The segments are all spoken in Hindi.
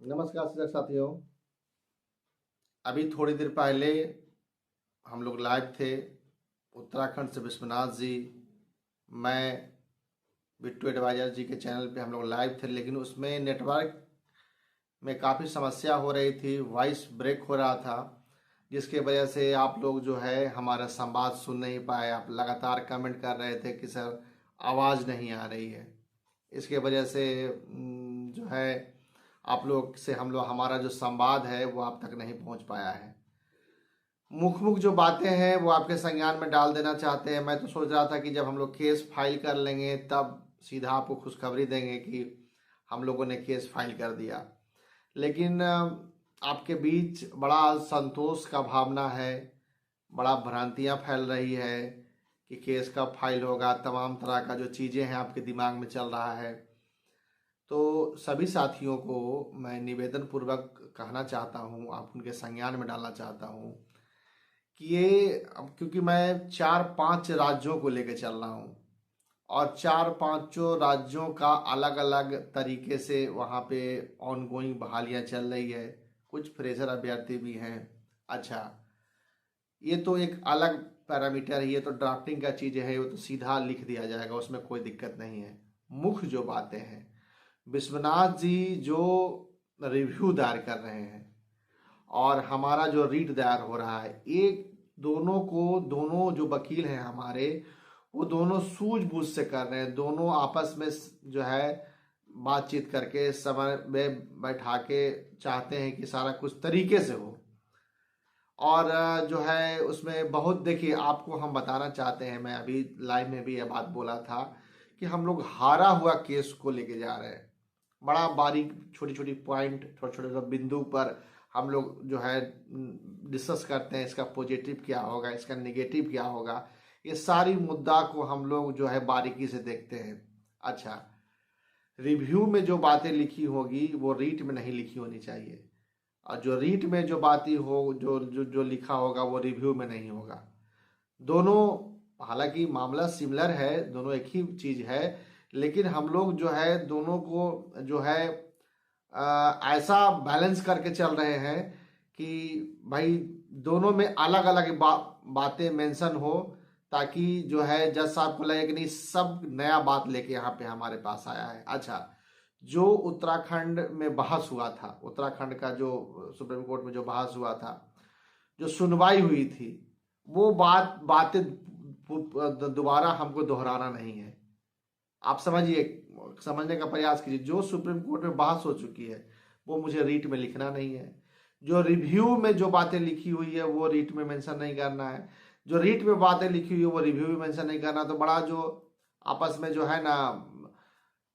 नमस्कार शिक्षक साथियों। अभी थोड़ी देर पहले हम लोग लाइव थे। उत्तराखंड से विश्वनाथ जी, मैं बिट्टू एडवाइजर जी के चैनल पे हम लोग लाइव थे, लेकिन उसमें नेटवर्क में काफ़ी समस्या हो रही थी, वॉइस ब्रेक हो रहा था, जिसके वजह से आप लोग जो है हमारा संवाद सुन नहीं पाए। आप लगातार कमेंट कर रहे थे कि सर आवाज़ नहीं आ रही है। इसके वजह से जो है आप लोग से हमारा जो संवाद है वो आप तक नहीं पहुंच पाया है। मुख जो बातें हैं वो आपके संज्ञान में डाल देना चाहते हैं। मैं तो सोच रहा था कि जब हम लोग केस फाइल कर लेंगे तब सीधा आपको खुशखबरी देंगे कि हम लोगों ने केस फाइल कर दिया, लेकिन आपके बीच बड़ा संतोष का भावना है, बड़ा भ्रांतियां फैल रही है कि केस कब फाइल होगा, तमाम तरह का जो चीज़ें हैं आपके दिमाग में चल रहा है। तो सभी साथियों को मैं निवेदन पूर्वक कहना चाहता हूँ, आप उनके संज्ञान में डालना चाहता हूँ कि क्योंकि मैं 4-5 राज्यों को लेकर चल रहा हूँ और 4-5 राज्यों का अलग अलग तरीके से वहाँ पे ऑनगोइंग बहालियाँ चल रही है। कुछ फ्रेशर अभ्यर्थी भी हैं। अच्छा, ये तो एक अलग पैरामीटर है, ये तो ड्राफ्टिंग का चीज़ है, वो तो सीधा लिख दिया जाएगा, उसमें कोई दिक्कत नहीं है। मुख्य जो बातें हैं, विश्वनाथ जी जो रिव्यू दायर कर रहे हैं और हमारा जो रीट दायर हो रहा है, एक दोनों जो वकील हैं हमारे, वो दोनों सूझबूझ से कर रहे हैं। दोनों आपस में जो है बातचीत करके समय में बैठा के चाहते हैं कि सारा कुछ तरीके से हो। और जो है उसमें बहुत, देखिए आपको हम बताना चाहते हैं, मैं अभी लाइव में भी यह बात बोला था कि हम लोग हारा हुआ केस को लेके जा रहे हैं। बड़ा बारीक छोटी छोटी पॉइंट, छोटे छोटे बिंदु पर हम लोग जो है डिस्कस करते हैं, इसका पॉजिटिव क्या होगा, इसका नेगेटिव क्या होगा, ये सारी मुद्दा को हम लोग जो है बारीकी से देखते हैं। अच्छा, रिव्यू में जो बातें लिखी होगी वो रीट में नहीं लिखी होनी चाहिए, और जो रीट में जो बातें हो जो जो जो लिखा होगा वो रिव्यू में नहीं होगा। दोनों, हालांकि मामला सिमिलर है, दोनों एक ही चीज है, लेकिन हम लोग जो है दोनों को जो है ऐसा बैलेंस करके चल रहे हैं कि भाई दोनों में अलग अलग बातें मेंशन हो, ताकि जो है जज साहब को लगे कि नहीं सब नया बात लेके यहाँ पे हमारे पास आया है। अच्छा, जो उत्तराखंड में बहस हुआ था, उत्तराखंड का जो सुप्रीम कोर्ट में जो बहस हुआ था, जो सुनवाई हुई थी, वो बातें दोबारा हमको दोहराना नहीं है। आप समझिए, समझने का प्रयास कीजिए। जो सुप्रीम कोर्ट में बहस हो चुकी है वो मुझे रीट में लिखना नहीं है। जो रिव्यू में जो बातें लिखी हुई है वो रीट में मेंशन नहीं करना है। जो रीट में बातें लिखी हुई है वो रिव्यू में मेंशन नहीं करना। तो बड़ा जो आपस में जो है ना,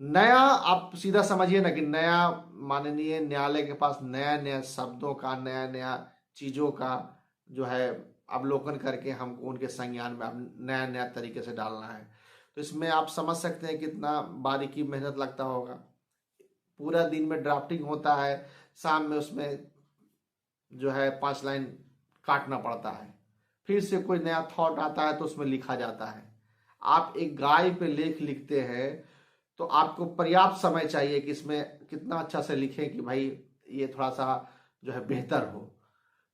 नया, आप सीधा समझिए ना कि नया माननीय न्यायालय के पास नया नया शब्दों का, नया नया चीजों का जो है अवलोकन करके हमको उनके संज्ञान में अब नया नया तरीके से डालना है। तो इसमें आप समझ सकते हैं कितना बारीकी मेहनत लगता होगा। पूरा दिन में ड्राफ्टिंग होता है, शाम में उसमें जो है 5 लाइन काटना पड़ता है, फिर से कोई नया थॉट आता है तो उसमें लिखा जाता है। आप एक गाय पे लेख लिखते हैं तो आपको पर्याप्त समय चाहिए कि इसमें कितना अच्छा से लिखें कि भाई ये थोड़ा सा जो है बेहतर हो।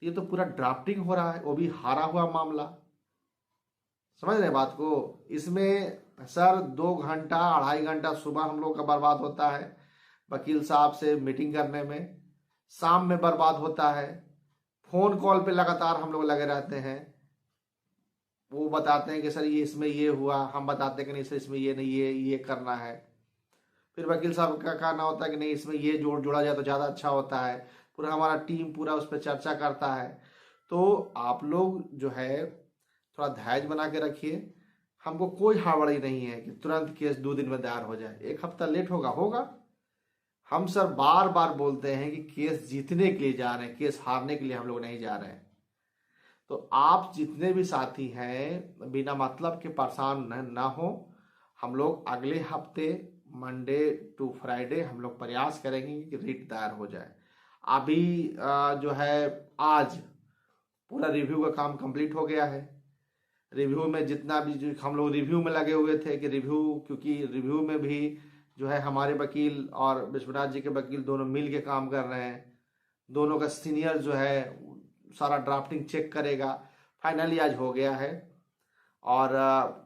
ये तो पूरा ड्राफ्टिंग हो रहा है, वो भी हारा हुआ मामला। समझ रहे बात को? इसमें सर 2 घंटा 2.5 घंटा सुबह हम लोग का बर्बाद होता है वकील साहब से मीटिंग करने में, शाम में बर्बाद होता है, फोन कॉल पे लगातार हम लोग लगे रहते हैं। वो बताते हैं कि सर ये इसमें ये हुआ, हम बताते हैं कि नहीं सर इसमें ये नहीं, ये करना है। फिर वकील साहब का कहना होता है कि नहीं इसमें ये जोड़ा जाए तो ज़्यादा अच्छा होता है। पूरा हमारा टीम पूरा उस पर चर्चा करता है। तो आप लोग जो है थोड़ा धैर्य बना के रखिए। हमको कोई हड़बड़ी नहीं है कि तुरंत केस 2 दिन में दायर हो जाए। 1 हफ्ता लेट होगा होगा। हम सर बार बार बोलते हैं कि केस जीतने के लिए जा रहे हैं, केस हारने के लिए हम लोग नहीं जा रहे हैं। तो आप जितने भी साथी हैं बिना मतलब के परेशान न हो। हम लोग अगले हफ्ते मंडे टू फ्राइडे हम लोग प्रयास करेंगे कि रिट दायर हो जाए। अभी जो है आज पूरा रिव्यू का काम कंप्लीट हो गया है। रिव्यू में जितना भी जो हम लोग रिव्यू में लगे हुए थे कि रिव्यू, क्योंकि रिव्यू में भी जो है हमारे वकील और विश्वनाथ जी के वकील दोनों मिल के काम कर रहे हैं। दोनों का सीनियर जो है सारा ड्राफ्टिंग चेक करेगा। फाइनली आज हो गया है और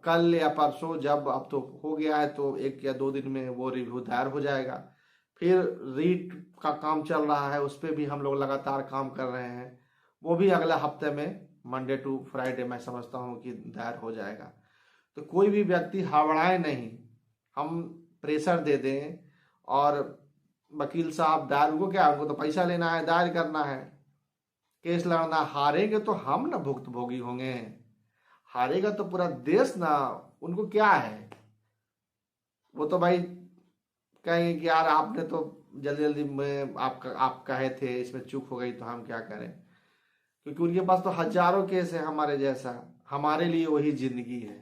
कल या परसों, जब अब तो हो गया है तो 1 या 2 दिन में वो रिव्यू दायर हो जाएगा। फिर रीट का काम चल रहा है, उस पर भी हम लोग लगातार काम कर रहे हैं। वो भी अगले हफ्ते में मंडे टू फ्राइडे मैं समझता हूँ कि दायर हो जाएगा। तो कोई भी व्यक्ति हड़बड़ाए नहीं, हम प्रेशर दे दें और वकील साहब दायर, उनको क्या, उनको तो पैसा लेना है, दायर करना है, केस लड़ना। हारेंगे तो हम ना भुक्तभोगी होंगे, हारेगा तो पूरा देश ना। उनको क्या है, वो तो भाई कहेंगे कि यार आपने तो जल्दी जल्दी में आप कहे थे, इसमें चूक हो गई तो हम क्या करें। क्योंकि उनके पास तो हजारों केस है हमारे जैसा, हमारे लिए वही जिंदगी है।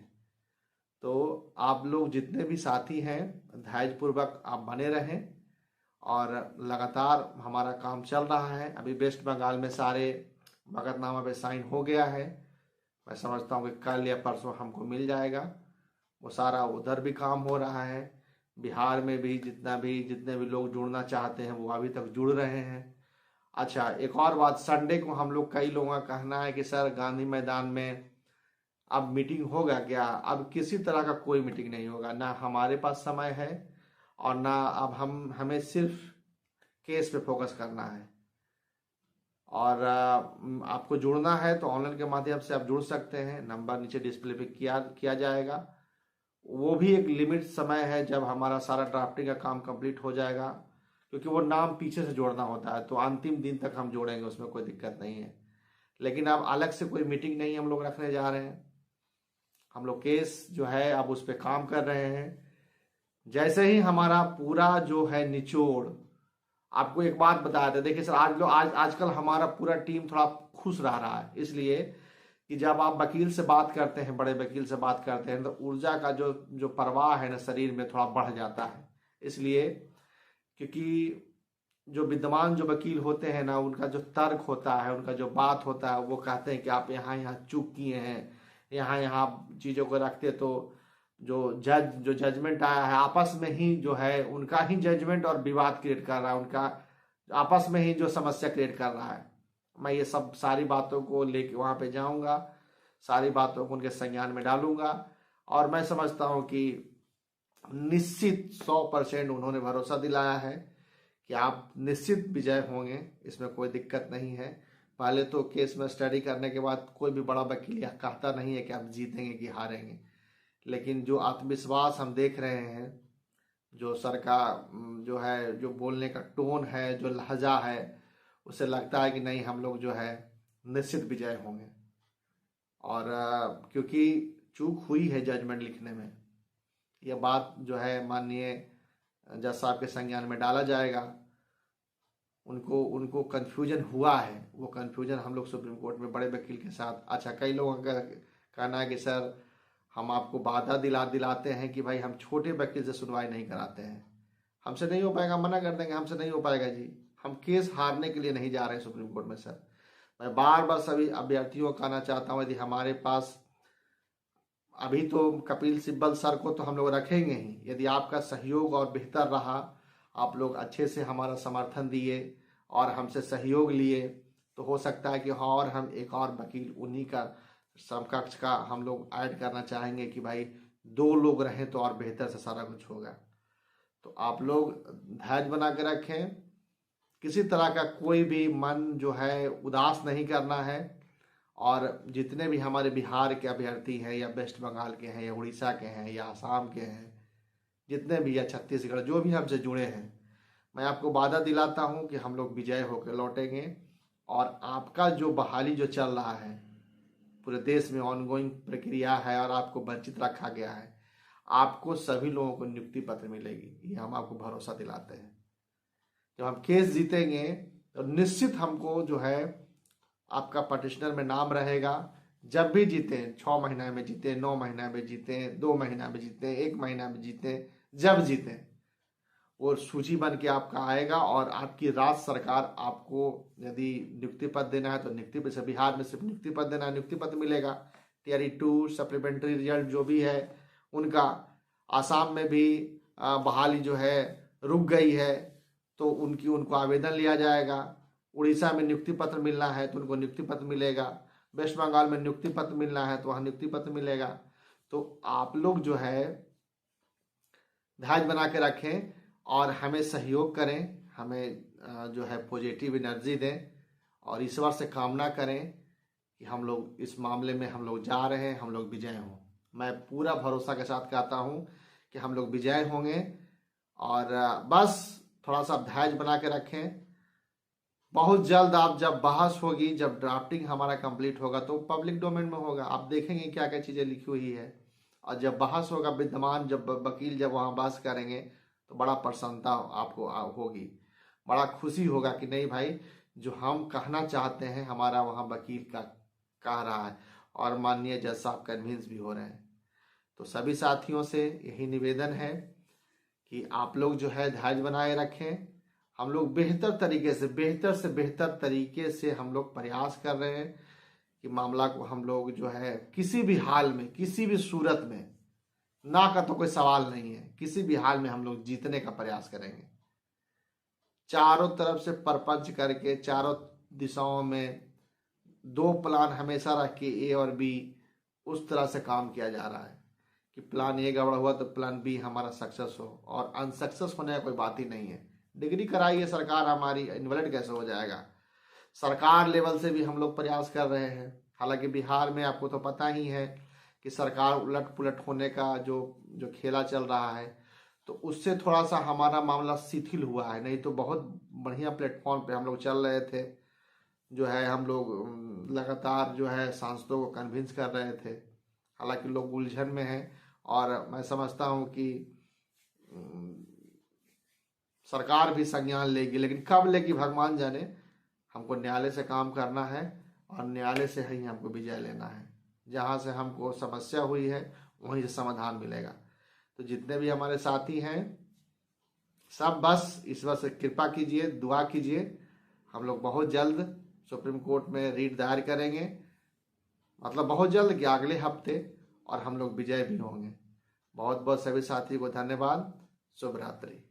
तो आप लोग जितने भी साथी हैं धैर्यपूर्वक आप बने रहें और लगातार हमारा काम चल रहा है। अभी वेस्ट बंगाल में सारे वक़्तनामा पे साइन हो गया है। मैं समझता हूँ कि कल या परसों हमको मिल जाएगा। वो सारा उधर भी काम हो रहा है। बिहार में भी जितने भी लोग जुड़ना चाहते हैं वो अभी तक जुड़ रहे हैं। अच्छा, एक और बात, संडे को हम लोग, कई लोगों का कहना है कि सर गांधी मैदान में अब मीटिंग होगा क्या। अब किसी तरह का कोई मीटिंग नहीं होगा, ना हमारे पास समय है और ना अब हमें सिर्फ केस पे फोकस करना है। और आपको जुड़ना है तो ऑनलाइन के माध्यम से आप जुड़ सकते हैं। नंबर नीचे डिस्प्ले पे किया जाएगा। वो भी एक लिमिट समय है जब हमारा सारा ड्राफ्टिंग का काम कंप्लीट हो जाएगा, क्योंकि वो नाम पीछे से जोड़ना होता है, तो अंतिम दिन तक हम जोड़ेंगे, उसमें कोई दिक्कत नहीं है। लेकिन अब अलग से कोई मीटिंग नहीं हम लोग रखने जा रहे हैं। हम लोग केस जो है अब उस पर काम कर रहे हैं। जैसे ही हमारा पूरा जो है निचोड़, आपको एक बात बता दें, देखिए सर, आजकल हमारा पूरा टीम थोड़ा खुश रहा है, इसलिए कि जब आप वकील से बात करते हैं, बड़े वकील से बात करते हैं, तो ऊर्जा का जो प्रवाह है ना शरीर में थोड़ा बढ़ जाता है। इसलिए क्योंकि जो विद्वान जो वकील होते हैं ना, उनका जो तर्क होता है, उनका जो बात होता है, वो कहते हैं कि आप यहाँ चूक किए हैं, यहाँ चीज़ों को रखते तो जो जजमेंट आया है आपस में ही जो है उनका ही जजमेंट और विवाद क्रिएट कर रहा है, उनका आपस में ही जो समस्या क्रिएट कर रहा है। मैं ये सब सारी बातों को लेके वहाँ पे जाऊँगा, सारी बातों को उनके संज्ञान में डालूंगा और मैं समझता हूँ कि निश्चित 100% उन्होंने भरोसा दिलाया है कि आप निश्चित विजय होंगे, इसमें कोई दिक्कत नहीं है। पहले तो केस में स्टडी करने के बाद कोई भी बड़ा वकील यह कहता नहीं है कि आप जीतेंगे कि हारेंगे, लेकिन जो आत्मविश्वास हम देख रहे हैं, जो सर का जो है, जो बोलने का टोन है, जो लहजा है, उससे लगता है कि नहीं, हम लोग जो है निश्चित विजय होंगे। और क्योंकि चूक हुई है जजमेंट लिखने में, यह बात जो है माननीय जज साहब के संज्ञान में डाला जाएगा। उनको कन्फ्यूजन हुआ है, वो कन्फ्यूजन हम लोग सुप्रीम कोर्ट में बड़े वकील के साथ, अच्छा कई लोगों का कहना है कि सर हम आपको बाधा दिलाते हैं कि भाई हम छोटे वकील से सुनवाई नहीं कराते हैं, हमसे नहीं हो पाएगा, मना कर देंगे, हमसे नहीं हो पाएगा जी। हम केस हारने के लिए नहीं जा रहे हैं सुप्रीम कोर्ट में सर। मैं बार बार सभी अभ्यर्थियों को कहना चाहता हूँ, यदि हमारे पास अभी तो कपिल सिब्बल सर को तो हम लोग रखेंगे ही, यदि आपका सहयोग और बेहतर रहा, आप लोग अच्छे से हमारा समर्थन दिए और हमसे सहयोग लिए, तो हो सकता है कि हाँ, और हम एक और वकील उन्हीं का समकक्ष का हम लोग ऐड करना चाहेंगे कि भाई 2 लोग रहें तो और बेहतर से सारा कुछ होगा। तो आप लोग धैर्य बना के रखें, किसी तरह का कोई भी मन जो है उदास नहीं करना है। और जितने भी हमारे बिहार के अभ्यर्थी हैं या वेस्ट बंगाल के हैं या उड़ीसा के हैं या आसाम के हैं, जितने भी, या छत्तीसगढ़, जो भी हमसे जुड़े हैं, मैं आपको वादा दिलाता हूं कि हम लोग विजय होकर लौटेंगे। और आपका जो बहाली जो चल रहा है पूरे देश में, ऑनगोइंग प्रक्रिया है और आपको वंचित रखा गया है, आपको सभी लोगों को नियुक्ति पत्र मिलेगी, ये हम आपको भरोसा दिलाते हैं। जब हम केस जीतेंगे तो निश्चित हमको जो है आपका पटिशनर में नाम रहेगा। जब भी जीते, 6 महीना में जीते, 9 महीना में जीते, 2 महीना में जीते, 1 महीना में जीते, जब जीते वो सूची बन के आपका आएगा और आपकी राज्य सरकार आपको यदि नियुक्ति पत्र देना है तो नियुक्ति पत्र, बिहार में सिर्फ नियुक्ति पत्र देना है, नियुक्ति पत्र मिलेगा। टियर 2 सप्लीमेंट्री रिजल्ट जो भी है उनका, आसाम में भी बहाली जो है रुक गई है तो उनको आवेदन लिया जाएगा। उड़ीसा में नियुक्ति पत्र मिलना है तो उनको नियुक्ति पत्र मिलेगा। वेस्ट बंगाल में नियुक्ति पत्र मिलना है तो वहाँ नियुक्ति पत्र मिलेगा। तो आप लोग जो है धैर्य बना के रखें और हमें सहयोग करें, हमें जो है पॉजिटिव एनर्जी दें और ईश्वर से कामना करें कि हम लोग इस मामले में हम लोग जा रहे हैं, हम लोग विजय हों। मैं पूरा भरोसा के साथ कहता हूँ कि हम लोग विजय होंगे। और बस थोड़ा सा धैर्य बना के रखें। बहुत जल्द आप जब बहस होगी, जब ड्राफ्टिंग हमारा कंप्लीट होगा तो पब्लिक डोमेन में होगा, आप देखेंगे क्या क्या चीज़ें लिखी हुई है। और जब बहस होगा विद्यमान, जब वकील जब वहाँ बहस करेंगे तो बड़ा प्रसन्नता आपको होगी, बड़ा खुशी होगा कि नहीं भाई जो हम कहना चाहते हैं हमारा वहाँ वकील का कह रहा है और माननीय जज साहब कन्विंस भी हो रहे हैं। तो सभी साथियों से यही निवेदन है कि आप लोग जो है धैर्य बनाए रखें। हम लोग बेहतर तरीके से हम लोग प्रयास कर रहे हैं कि मामला को हम लोग जो है किसी भी हाल में, किसी भी सूरत में, ना का तो कोई सवाल नहीं है, किसी भी हाल में हम लोग जीतने का प्रयास करेंगे। चारों तरफ से परपंच करके चारों दिशाओं में 2 प्लान हमेशा रख के ए और बी उस तरह से काम किया जा रहा है कि प्लान ए गड़बड़ हुआ तो प्लान बी हमारा सक्सेस हो, और अनसक्सेस होने का कोई बात ही नहीं है। डिग्री कराई है सरकार हमारी, इनवैलिड कैसे हो जाएगा। सरकार लेवल से भी हम लोग प्रयास कर रहे हैं। हालांकि बिहार में आपको तो पता ही है कि सरकार उलट पुलट होने का जो खेला चल रहा है, तो उससे थोड़ा सा हमारा मामला शिथिल हुआ है। नहीं तो बहुत बढ़िया प्लेटफॉर्म पे हम लोग चल रहे थे, जो है हम लोग लगातार जो है सांसदों को कन्विंस कर रहे थे। हालांकि लोग उलझन में हैं और मैं समझता हूं कि सरकार भी संज्ञान लेगी, लेकिन कब लेगी भगवान जाने। हमको न्यायालय से काम करना है और न्यायालय से ही हमको विजय लेना है। जहाँ से हमको समस्या हुई है वहीं से समाधान मिलेगा। तो जितने भी हमारे साथी हैं सब बस ईश्वर से कृपा कीजिए, दुआ कीजिए। हम लोग बहुत जल्द सुप्रीम कोर्ट में रीट दायर करेंगे, मतलब बहुत जल्द कि अगले हफ्ते, और हम लोग विजय भी होंगे। बहुत बहुत सभी साथी को धन्यवाद। शुभ रात्रि।